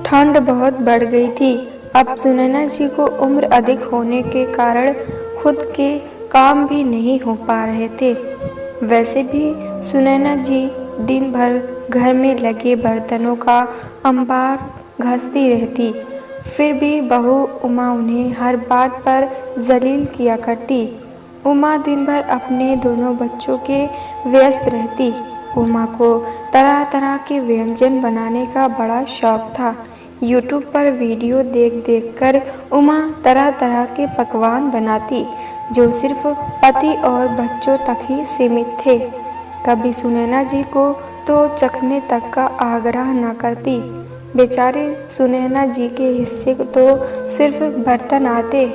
ठंड बहुत बढ़ गई थी। अब सुनैना जी को उम्र अधिक होने के कारण खुद के काम भी नहीं हो पा रहे थे। वैसे भी सुनैना जी दिन भर घर में लगे बर्तनों का अंबार घसती रहती, फिर भी बहू उमा उन्हें हर बात पर जलील किया करती। उमा दिन भर अपने दोनों बच्चों के व्यस्त रहती। उमा को तरह तरह के व्यंजन बनाने का बड़ा शौक था। यूट्यूब पर वीडियो देख देख कर उमा तरह तरह के पकवान बनाती, जो सिर्फ पति और बच्चों तक ही सीमित थे। कभी सुनैना जी को तो चखने तक का आग्रह न करती। बेचारे सुनैना जी के हिस्से तो सिर्फ बर्तन आते।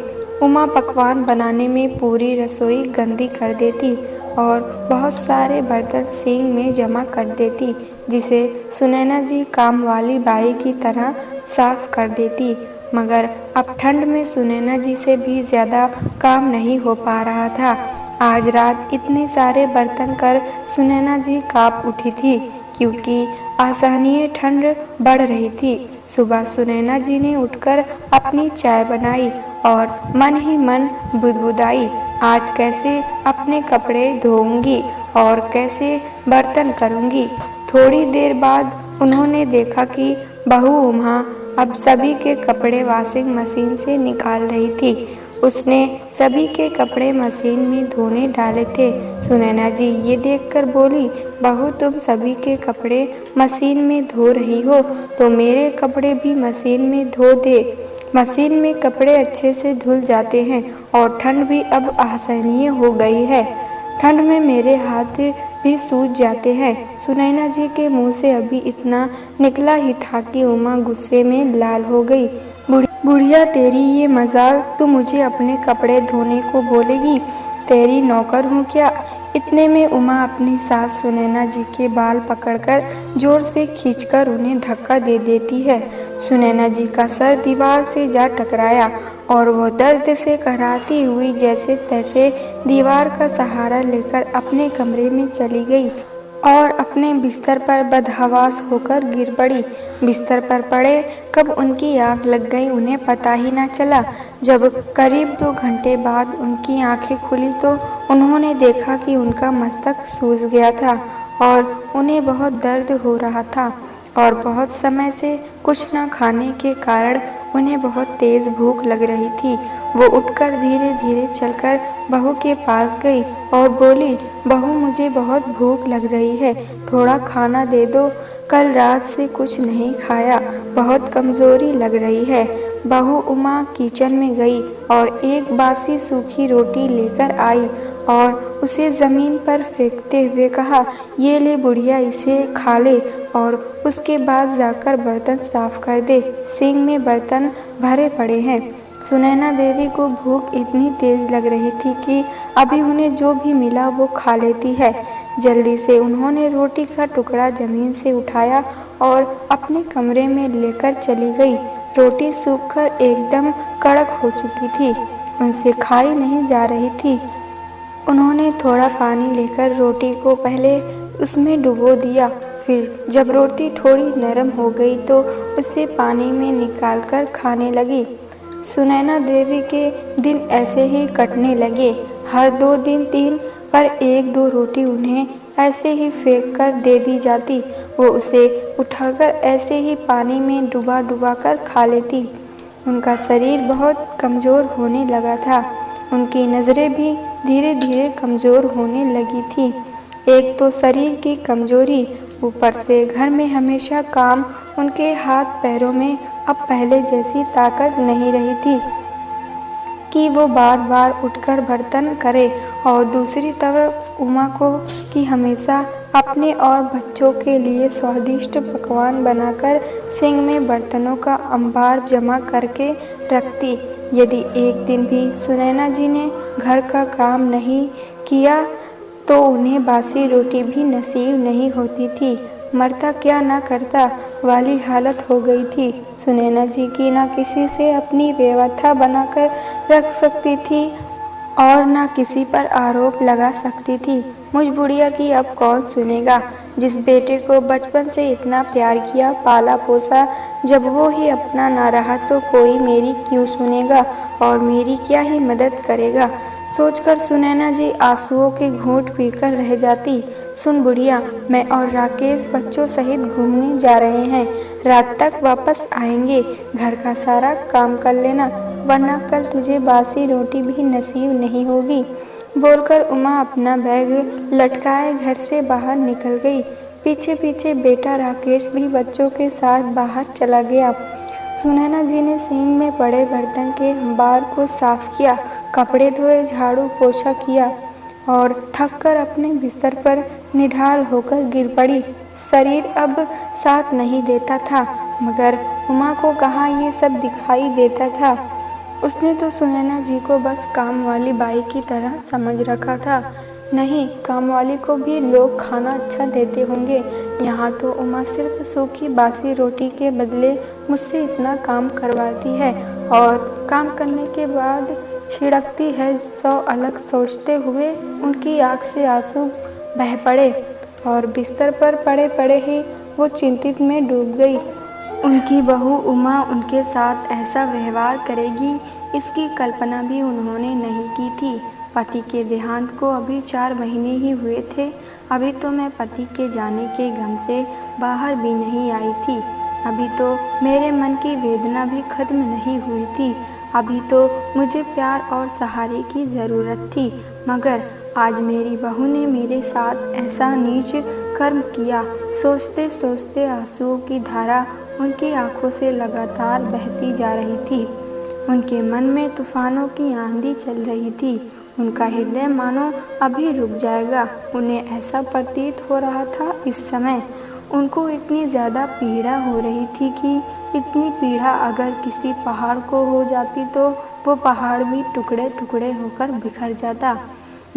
उमा पकवान बनाने में पूरी रसोई गंदी कर देती और बहुत सारे बर्तन सिंक में जमा कर देती, जिसे सुनैना जी काम वाली बाई की तरह साफ कर देती। मगर अब ठंड में सुनैना जी से भी ज़्यादा काम नहीं हो पा रहा था। आज रात इतने सारे बर्तन कर सुनैना जी काँप उठी थी, क्योंकि असहनीय ठंड बढ़ रही थी। सुबह सुनैना जी ने उठकर अपनी चाय बनाई और मन ही मन बुदबुदाई, आज कैसे अपने कपड़े धोऊंगी और कैसे बर्तन करूंगी। थोड़ी देर बाद उन्होंने देखा कि बहू उमा अब सभी के कपड़े वॉशिंग मशीन से निकाल रही थी। उसने सभी के कपड़े मशीन में धोने डाले थे। सुनैना जी ये देखकर बोली, बहू तुम सभी के कपड़े मशीन में धो रही हो तो मेरे कपड़े भी मशीन में धो दे। मशीन में कपड़े अच्छे से धुल जाते हैं और ठंड भी अब असहनीय हो गई है। ठंड में मेरे हाथ भी सूज जाते हैं। सुनैना जी के मुंह से अभी इतना निकला ही था कि उमा गुस्से में लाल हो गई। बुढ़िया तेरी ये मजाक, तू मुझे अपने कपड़े धोने को बोलेगी? तेरी नौकर हूँ क्या? इतने में उमा अपनी सास सुनैना जी के बाल पकड़कर जोर से खींचकर उन्हें धक्का दे देती है। सुनैना जी का सर दीवार से जा टकराया और वह दर्द से कराहती हुई जैसे तैसे दीवार का सहारा लेकर अपने कमरे में चली गई और अपने बिस्तर पर बदहवास होकर गिर पड़ी। बिस्तर पर पड़े कब उनकी आंख लग गई उन्हें पता ही न चला। जब करीब 2 घंटे बाद उनकी आंखें खुली तो उन्होंने देखा कि उनका मस्तक सूज गया था और उन्हें बहुत दर्द हो रहा था और बहुत समय से कुछ न खाने के कारण उन्हें बहुत तेज भूख लग रही थी। वो उठकर धीरे धीरे चलकर बहू के पास गई और बोली, बहू मुझे बहुत भूख लग रही है, थोड़ा खाना दे दो। कल रात से कुछ नहीं खाया, बहुत कमजोरी लग रही है। बहू उमा किचन में गई और एक बासी सूखी रोटी लेकर आई और उसे जमीन पर फेंकते हुए कहा, ये ले बुढ़िया, इसे खा ले और उसके बाद जाकर बर्तन साफ कर दे, सिंक में बर्तन भरे पड़े हैं। सुनैना देवी को भूख इतनी तेज लग रही थी कि अभी उन्हें जो भी मिला वो खा लेती है। जल्दी से उन्होंने रोटी का टुकड़ा जमीन से उठाया और अपने कमरे में लेकर चली गई। रोटी सूखकर एकदम कड़क हो चुकी थी, उनसे खाई नहीं जा रही थी। उन्होंने थोड़ा पानी लेकर रोटी को पहले उसमें डुबो दिया, फिर जब रोटी थोड़ी नरम हो गई तो उसे पानी में निकालकर खाने लगी। सुनैना देवी के दिन ऐसे ही कटने लगे। हर 2 दिन 3 पर 1-2 रोटी उन्हें ऐसे ही फेंक कर दे दी जाती। वो उसे उठाकर ऐसे ही पानी में डुबा डुबा कर खा लेती। उनका शरीर बहुत कमज़ोर होने लगा था। उनकी नज़रें भी धीरे धीरे कमज़ोर होने लगी थी। एक तो शरीर की कमज़ोरी, ऊपर से घर में हमेशा काम, उनके हाथ पैरों में अब पहले जैसी ताकत नहीं रही थी कि वो बार बार उठकर बर्तन करे। और दूसरी तरफ उमा को कि हमेशा अपने और बच्चों के लिए स्वादिष्ट पकवान बनाकर सिंक में बर्तनों का अंबार जमा करके रखती। यदि एक दिन भी सुनैना जी ने घर का काम नहीं किया तो उन्हें बासी रोटी भी नसीब नहीं होती थी। मरता क्या ना करता वाली हालत हो गई थी। सुनैना जी की ना किसी से अपनी व्यवस्था बनाकर रख सकती थी और ना किसी पर आरोप लगा सकती थी। मुझ बुढ़िया की अब कौन सुनेगा, जिस बेटे को बचपन से इतना प्यार किया, पाला पोसा, जब वो ही अपना ना रहा तो कोई मेरी क्यों सुनेगा और मेरी क्या ही मदद करेगा। सोचकर सुनैना जी आंसुओं के घूंट पीकर रह जाती। सुन बुढ़िया, मैं और राकेश बच्चों सहित घूमने जा रहे हैं। रात तक वापस आएंगे। घर का सारा काम कर लेना, वरना कल तुझे बासी रोटी भी नसीब नहीं होगी। बोलकर उमा अपना बैग लटकाए घर से बाहर निकल गई। पीछे पीछे बेटा राकेश भी बच्चों के साथ बाहर चला गया। सुनैना जी ने सिंक में पड़े बर्तन के अंबार को साफ किया, कपड़े धोए, झाड़ू पोछा किया और थककर अपने बिस्तर पर निढाल होकर गिर पड़ी। शरीर अब साथ नहीं देता था, मगर उमा को कहाँ ये सब दिखाई देता था। उसने तो सुनैना जी को बस काम वाली बाई की तरह समझ रखा था। नहीं, काम वाली को भी लोग खाना अच्छा देते होंगे। यहाँ तो उमा सिर्फ सूखी बासी रोटी के बदले मुझसे इतना काम करवाती है और काम करने के बाद छिड़कती है। 100 अलग सोचते हुए उनकी आँख से आंसू बह पड़े और बिस्तर पर पड़े पड़े ही वो चिंतित में डूब गई। उनकी बहू उमा उनके साथ ऐसा व्यवहार करेगी, इसकी कल्पना भी उन्होंने नहीं की थी। पति के देहांत को अभी 4 महीने ही हुए थे। अभी तो मैं पति के जाने के गम से बाहर भी नहीं आई थी। अभी तो मेरे मन की वेदना भी खत्म नहीं हुई थी। अभी तो मुझे प्यार और सहारे की ज़रूरत थी, मगर आज मेरी बहू ने मेरे साथ ऐसा नीच कर्म किया। सोचते सोचते आंसुओं की धारा उनकी आंखों से लगातार बहती जा रही थी। उनके मन में तूफानों की आंधी चल रही थी। उनका हृदय मानो अभी रुक जाएगा। उन्हें ऐसा प्रतीत हो रहा था इस समय उनको इतनी ज़्यादा पीड़ा हो रही थी कि इतनी पीड़ा अगर किसी पहाड़ को हो जाती तो वो पहाड़ भी टुकड़े टुकड़े होकर बिखर जाता।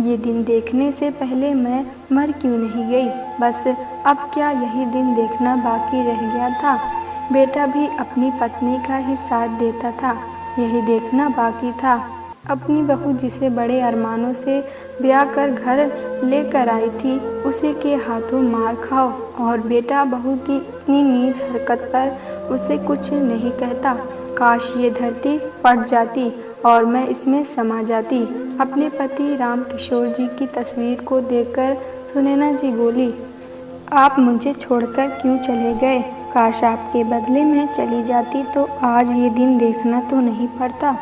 ये दिन देखने से पहले मैं मर क्यों नहीं गई। बस अब क्या यही दिन देखना बाकी रह गया था। बेटा भी अपनी पत्नी का ही साथ देता था, यही देखना बाकी था। अपनी बहू जिसे बड़े अरमानों से ब्याह कर घर लेकर आई थी, उसी के हाथों मार खाओ और बेटा बहू की इतनी नीच हरकत पर उसे कुछ नहीं कहता। काश ये धरती फट जाती और मैं इसमें समा जाती। अपने पति राम किशोर जी की तस्वीर को देखकर सुनैना जी बोली, आप मुझे छोड़कर क्यों चले गए? काश आपके बदले में चली जाती तो आज ये दिन देखना तो नहीं पड़ता।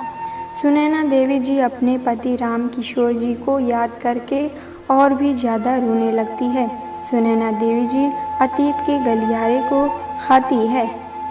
सुनैना देवी जी अपने पति राम किशोर जी को याद करके और भी ज़्यादा रोने लगती है। सुनैना देवी जी अतीत के गलियारे को खाती है।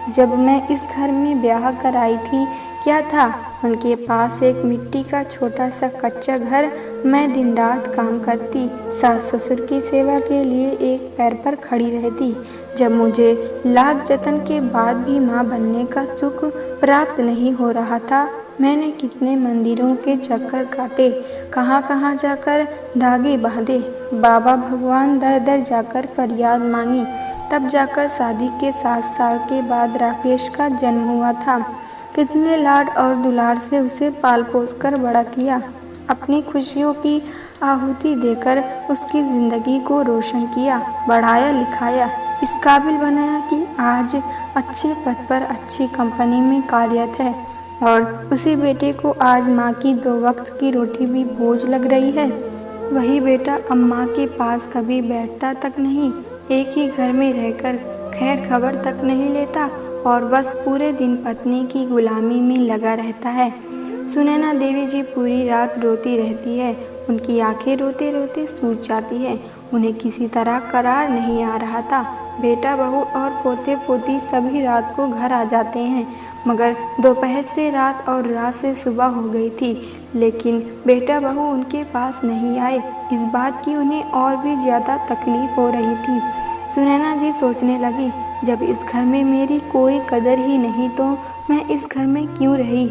जब मैं इस घर में ब्याह कर आई थी, क्या था उनके पास एक मिट्टी का छोटा सा कच्चा घर। मैं दिन रात काम करती, सास ससुर की सेवा के लिए एक पैर पर खड़ी रहती। जब मुझे लाख जतन के बाद भी माँ बनने का सुख प्राप्त नहीं हो रहा था, मैंने कितने मंदिरों के चक्कर काटे, कहाँ कहाँ जाकर धागे बांधे, बाबा भगवान दर दर जाकर फरियाद मांगी। तब जाकर शादी के 7 साल के बाद राकेश का जन्म हुआ था। कितने लाड और दुलार से उसे पाल पोस कर बड़ा किया। अपनी खुशियों की आहुति देकर उसकी ज़िंदगी को रोशन किया, बढ़ाया लिखाया, इस काबिल बनाया कि आज अच्छे पद पर अच्छी कंपनी में कार्यरत है। और उसी बेटे को आज माँ की 2 वक्त की रोटी भी बोझ लग रही है। वही बेटा अम्मा के पास कभी बैठता तक नहीं, एक ही घर में रहकर खैर खबर तक नहीं लेता और बस पूरे दिन पत्नी की गुलामी में लगा रहता है। सुनैना देवी जी पूरी रात रोती रहती है। उनकी आंखें रोते रोते सूज जाती है। उन्हें किसी तरह करार नहीं आ रहा था। बेटा बहू और पोते पोती सभी रात को घर आ जाते हैं, मगर दोपहर से रात और रात से सुबह हो गई थी, लेकिन बेटा बहू उनके पास नहीं आए। इस बात की उन्हें और भी ज़्यादा तकलीफ हो रही थी। सुनैना जी सोचने लगी, जब इस घर में मेरी कोई कदर ही नहीं तो मैं इस घर में क्यों रही।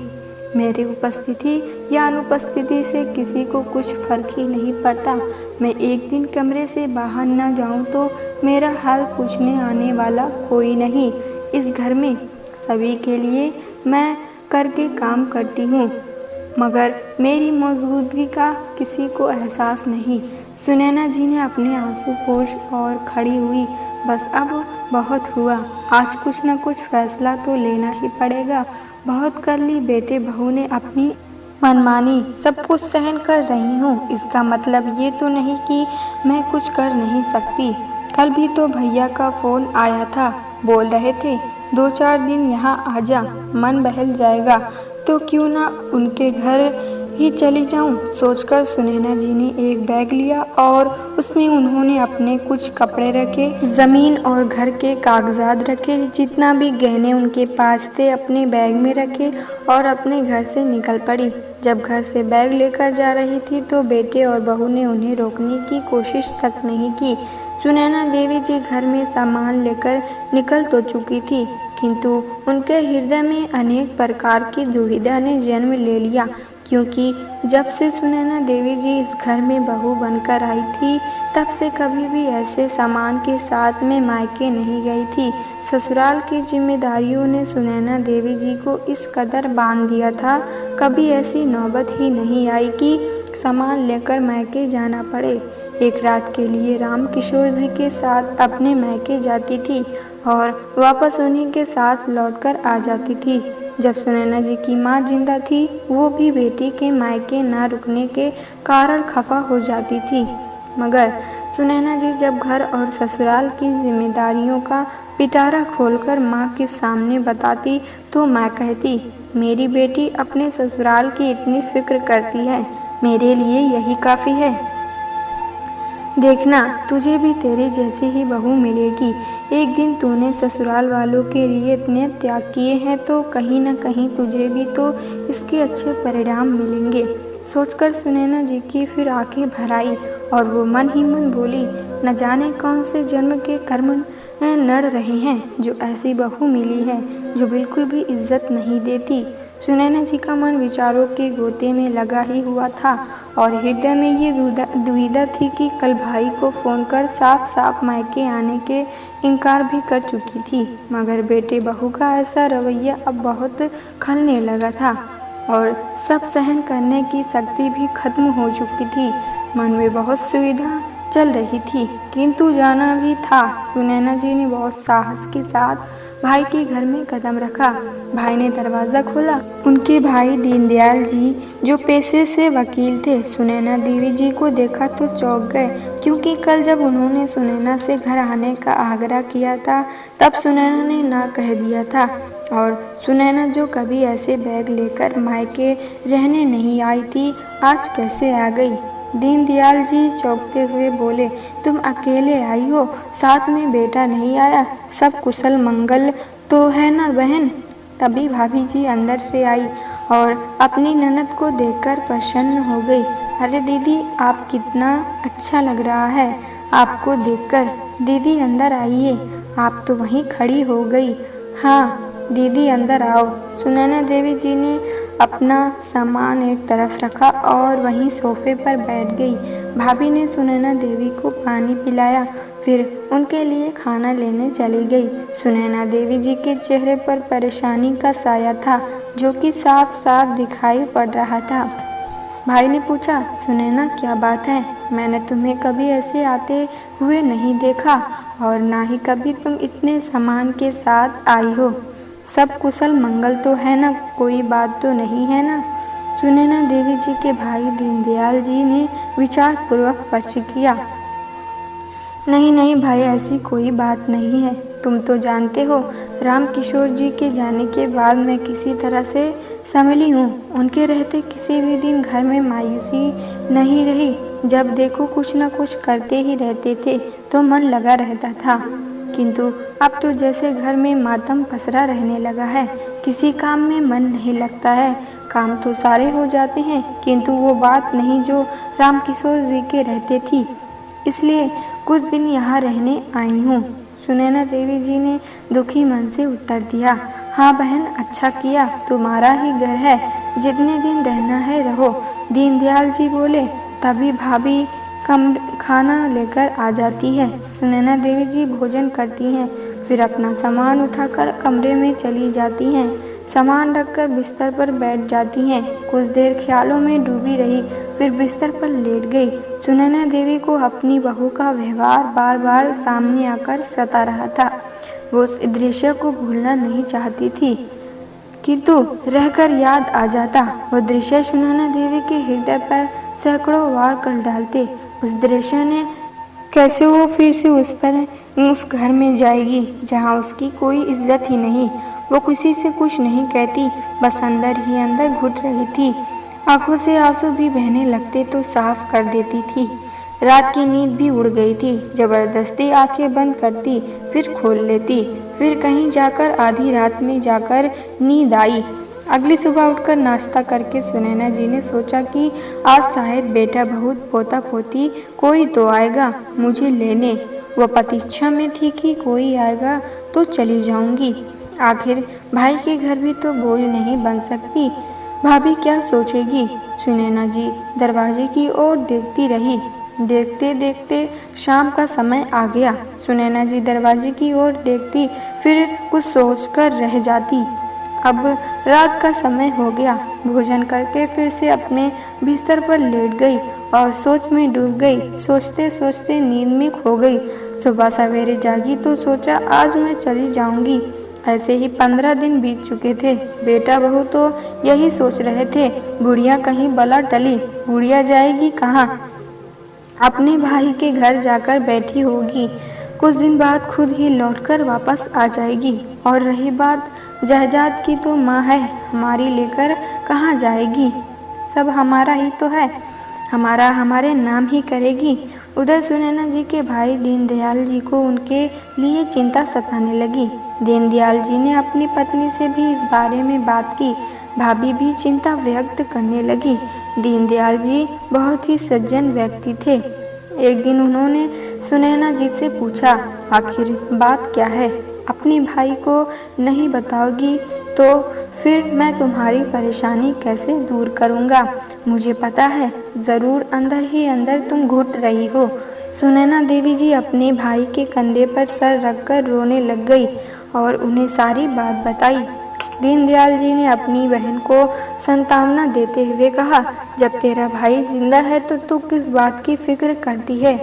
मेरी उपस्थिति या अनुपस्थिति से किसी को कुछ फर्क ही नहीं पड़ता। मैं एक दिन कमरे से बाहर न जाऊं तो मेरा हाल पूछने आने वाला कोई नहीं। इस घर में सभी के लिए मैं करके काम करती हूँ, मगर मेरी मौजूदगी का किसी को एहसास नहीं। सुनैना जी ने अपने आंसू पोंछ और खड़ी हुई। बस अब बहुत हुआ, आज कुछ न कुछ फैसला तो लेना ही पड़ेगा। बहुत कर ली बेटे बहू ने अपनी मनमानी, सब कुछ सहन कर रही हूँ, इसका मतलब ये तो नहीं कि मैं कुछ कर नहीं सकती। कल भी तो भैया का फ़ोन आया था, बोल रहे थे 2-4 दिन यहाँ आ जा, मन बहल जाएगा, तो क्यों ना उनके घर ही चली जाऊं। सोचकर सुनैना जी ने एक बैग लिया और उसमें उन्होंने अपने कुछ कपड़े रखे, जमीन और घर के कागजात रखे, जितना भी गहने उनके पास थे अपने बैग में रखे और अपने घर से निकल पड़ी। जब घर से बैग लेकर जा रही थी तो बेटे और बहू ने उन्हें रोकने की कोशिश तक नहीं की। सुनैना देवी जी घर में सामान लेकर निकल तो चुकी थी, किंतु उनके हृदय में अनेक प्रकार की दुविधा ने जन्म ले लिया, क्योंकि जब से सुनैना देवी जी इस घर में बहू बनकर आई थी, तब से कभी भी ऐसे सामान के साथ में मायके नहीं गई थी। ससुराल की जिम्मेदारियों ने सुनैना देवी जी को इस कदर बांध दिया था, कभी ऐसी नौबत ही नहीं आई कि सामान लेकर मायके जाना पड़े। एक रात के लिए राम किशोर जी के साथ अपने मायके जाती थी और वापस उन्हीं के साथ लौटकर आ जाती थी। जब सुनैना जी की माँ जिंदा थी, वो भी बेटी के मायके न रुकने के कारण खफा हो जाती थी। मगर सुनैना जी जब घर और ससुराल की जिम्मेदारियों का पिटारा खोलकर माँ के सामने बताती, तो माँ कहती, मेरी बेटी अपने ससुराल की इतनी फिक्र करती है, मेरे लिए यही काफ़ी है। देखना, तुझे भी तेरे जैसी ही बहू मिलेगी। एक दिन तूने ससुराल वालों के लिए इतने त्याग किए हैं, तो कहीं न कहीं तुझे भी तो इसके अच्छे परिणाम मिलेंगे। सोचकर सुनैना जी की फिर आंखें भर आई और वो मन ही मन बोली, न जाने कौन से जन्म के कर्म नड़ रहे हैं, जो ऐसी बहू मिली है जो बिल्कुल भी इज्जत नहीं देती। सुनैना जी का मन विचारों के गोते में लगा ही हुआ था और हृदय में ये दुविधा थी कि कल भाई को फ़ोन कर साफ साफ मायके आने के इनकार भी कर चुकी थी, मगर बेटे बहू का ऐसा रवैया अब बहुत खलने लगा था और सब सहन करने की शक्ति भी खत्म हो चुकी थी। मन में बहुत सुविधा चल रही थी, किंतु जाना भी था। सुनैना जी ने बहुत साहस के साथ भाई के घर में कदम रखा। भाई ने दरवाज़ा खोला। उनके भाई दीनदयाल जी, जो पेशे से वकील थे, सुनैना देवी जी को देखा तो चौंक गए, क्योंकि कल जब उन्होंने सुनैना से घर आने का आग्रह किया था, तब सुनैना ने ना कह दिया था। और सुनैना जो कभी ऐसे बैग लेकर मायके रहने नहीं आई थी, आज कैसे आ गई। दीनदयाल जी चौंकते हुए बोले, तुम अकेले आई हो, साथ में बेटा नहीं आया, सब कुशल मंगल तो है ना बहन। तभी भाभी जी अंदर से आई और अपनी ननद को देखकर प्रसन्न हो गई। अरे दीदी, आप कितना अच्छा लग रहा है आपको देखकर। दीदी अंदर आइए। आप तो वहीं खड़ी हो गई। हाँ दीदी अंदर आओ। सुनैना देवी जी ने अपना सामान एक तरफ रखा और वहीं सोफे पर बैठ गई। भाभी ने सुनैना देवी को पानी पिलाया, फिर उनके लिए खाना लेने चली गई। सुनैना देवी जी के चेहरे पर परेशानी का साया था, जो कि साफ साफ दिखाई पड़ रहा था। भाई ने पूछा, सुनैना क्या बात है? मैंने तुम्हें कभी ऐसे आते हुए नहीं देखा और ना ही कभी तुम इतने सामान के साथ आई हो। सब कुशल मंगल तो है ना, कोई बात तो नहीं है ना? सुनैना देवी जी के भाई दीनदयाल जी ने विचारपूर्वक प्रश्न किया। नहीं नहीं भाई, ऐसी कोई बात नहीं है। तुम तो जानते हो, राम किशोर जी के जाने के बाद मैं किसी तरह से संभली हूँ। उनके रहते किसी भी दिन घर में मायूसी नहीं रही। जब देखो कुछ न कुछ करते ही रहते थे, तो मन लगा रहता था। किंतु अब तो जैसे घर में मातम पसरा रहने लगा है, किसी काम में मन नहीं लगता है। काम तो सारे हो जाते हैं, किंतु वो बात नहीं जो राम किशोर जी के रहते थी। इसलिए कुछ दिन यहाँ रहने आई हूँ। सुनैना देवी जी ने दुखी मन से उत्तर दिया। हाँ बहन, अच्छा किया, तुम्हारा ही घर है, जितने दिन रहना है रहो। दीनदयाल जी बोले। तभी भाभी खाना लेकर आ जाती है। सुनैना देवी जी भोजन करती हैं, फिर अपना सामान उठाकर कमरे में चली जाती हैं। सामान रखकर बिस्तर पर बैठ जाती हैं। कुछ देर ख्यालों में डूबी रही, फिर बिस्तर पर लेट गई। सुनैना देवी को अपनी बहू का व्यवहार बार बार सामने आकर सता रहा था। वो उस दृश्य को भूलना नहीं चाहती थी, किंतु रहकर याद आ जाता। वो दृश्य सुनैना देवी के हृदय पर सैकड़ों वार कर डालते। उस दृश्य ने कैसे वो फिर से उस घर में जाएगी जहाँ उसकी कोई इज्जत ही नहीं। वो किसी से कुछ नहीं कहती, बस अंदर ही अंदर घुट रही थी। आंखों से आंसू भी बहने लगते तो साफ कर देती थी। रात की नींद भी उड़ गई थी। जबरदस्ती आंखें बंद करती, फिर खोल लेती, फिर कहीं जाकर आधी रात में जाकर नींद आई। अगली सुबह उठकर नाश्ता करके सुनैना जी ने सोचा कि आज शायद बेटा बहू पोता पोती कोई तो आएगा मुझे लेने। वह प्रतीक्षा में थी कि कोई आएगा तो चली जाऊंगी। आखिर भाई के घर भी तो बोझ नहीं बन सकती। भाभी क्या सोचेगी। सुनैना जी दरवाजे की ओर देखती रही। देखते देखते शाम का समय आ गया। सुनैना जी दरवाजे की ओर देखती, फिर कुछ सोचकर रह जाती। अब रात का समय हो गया। भोजन करके फिर से अपने बिस्तर पर लेट गई और सोच में डूब गई। सोचते सोचते नींद में खो गई। सुबह सवेरे जागी तो सोचा आज मैं चली जाऊंगी। ऐसे ही 15 दिन बीत चुके थे। बेटा बहू तो यही सोच रहे थे, बुढ़िया कहीं बला टली, बुढ़िया जाएगी कहाँ, अपने भाई के घर जाकर बैठी होगी। कुछ दिन बाद खुद ही लौटकर वापस आ जाएगी। और रही बात जायदाद की, तो माँ है हमारी, लेकर कहाँ जाएगी। सब हमारा ही तो है, हमारा हमारे नाम ही करेगी। उधर सुनैना जी के भाई दीनदयाल जी को उनके लिए चिंता सताने लगी। दीनदयाल जी ने अपनी पत्नी से भी इस बारे में बात की। भाभी भी चिंता व्यक्त करने लगी। दीनदयाल जी बहुत ही सज्जन व्यक्ति थे। एक दिन उन्होंने सुनैना जी से पूछा, आखिर बात क्या है। अपने भाई को नहीं बताओगी तो फिर मैं तुम्हारी परेशानी कैसे दूर करूँगा। मुझे पता है ज़रूर अंदर ही अंदर तुम घुट रही हो। सुनैना देवी जी अपने भाई के कंधे पर सर रखकर रोने लग गई और उन्हें सारी बात बताई। दीनदयाल जी ने अपनी बहन को सांत्वना देते हुए कहा, जब तेरा भाई जिंदा है तो तू किस बात की फिक्र करती है।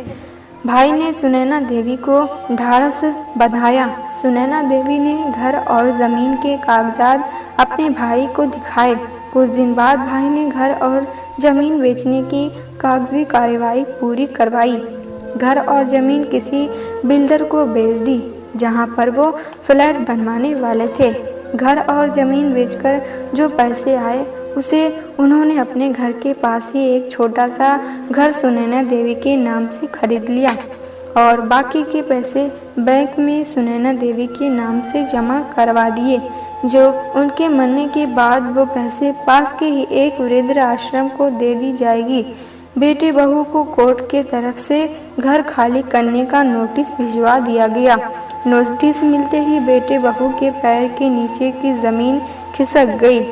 भाई ने सुनैना देवी को ढाढ़स बंधाया। सुनैना देवी ने घर और ज़मीन के कागजात अपने भाई को दिखाए। कुछ दिन बाद भाई ने घर और ज़मीन बेचने की कागजी कार्यवाही पूरी करवाई। घर और ज़मीन किसी बिल्डर को बेच दी, जहां पर वो फ्लैट बनवाने वाले थे। घर और ज़मीन बेचकर जो पैसे आए उसे उन्होंने अपने घर के पास ही एक छोटा सा घर सुनैना देवी के नाम से खरीद लिया और बाकी के पैसे बैंक में सुनैना देवी के नाम से जमा करवा दिए। जो उनके मरने के बाद वो पैसे पास के ही एक वृद्ध आश्रम को दे दी जाएगी। बेटे बहू को कोर्ट के तरफ से घर खाली करने का नोटिस भिजवा दिया गया। नोटिस मिलते ही बेटे बहू के पैर के नीचे की ज़मीन खिसक गई।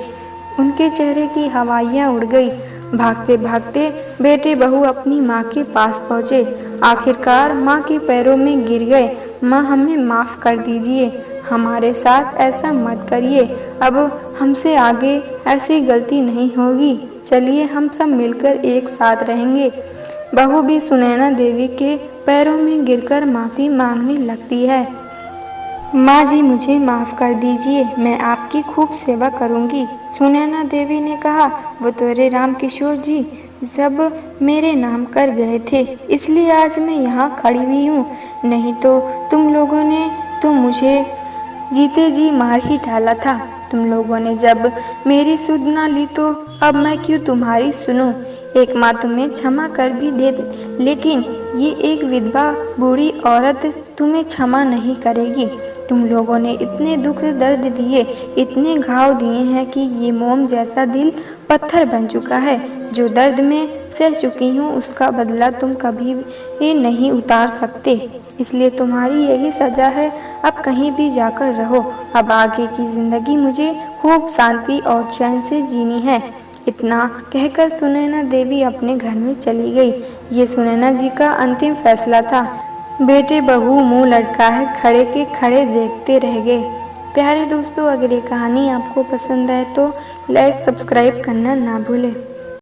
उनके चेहरे की हवाइयाँ उड़ गई। भागते भागते बेटे बहू अपनी माँ के पास पहुँचे। आखिरकार माँ के पैरों में गिर गए। माँ, हमें माफ़ कर दीजिए, हमारे साथ ऐसा मत करिए। अब हमसे आगे ऐसी गलती नहीं होगी। चलिए हम सब मिलकर एक साथ रहेंगे। बहू भी सुनैना देवी के पैरों में गिरकर माफ़ी मांगने लगती है। माँ जी, मुझे माफ़ कर दीजिए, मैं आपकी खूब सेवा करूँगी। सुनैना देवी ने कहा, वो तोरे राम किशोर जी सब मेरे नाम कर गए थे, इसलिए आज मैं यहाँ खड़ी हुई हूँ। नहीं तो तुम लोगों ने तो मुझे जीते जी मार ही डाला था। तुम लोगों ने जब मेरी सुध ना ली तो अब मैं क्यों तुम्हारी सुनूं। एक माँ तुम्हें क्षमा कर भी दे, लेकिन ये एक विधवा बूढ़ी औरत तुम्हें क्षमा नहीं करेगी। तुम लोगों ने इतने दुख दर्द दिए, इतने घाव दिए हैं कि ये मोम जैसा दिल पत्थर बन चुका है। जो दर्द में सह चुकी हूँ उसका बदला तुम कभी भी नहीं उतार सकते, इसलिए तुम्हारी यही सजा है। अब कहीं भी जाकर रहो। अब आगे की ज़िंदगी मुझे खूब शांति और चैन से जीनी है। इतना कहकर सुनैना देवी अपने घर में चली गई। ये सुनैना जी का अंतिम फैसला था। बेटे बहू मुंह लटकाए खड़े के खड़े देखते रह गए। प्यारे दोस्तों, अगर ये कहानी आपको पसंद आए तो लाइक सब्सक्राइब करना ना भूलें।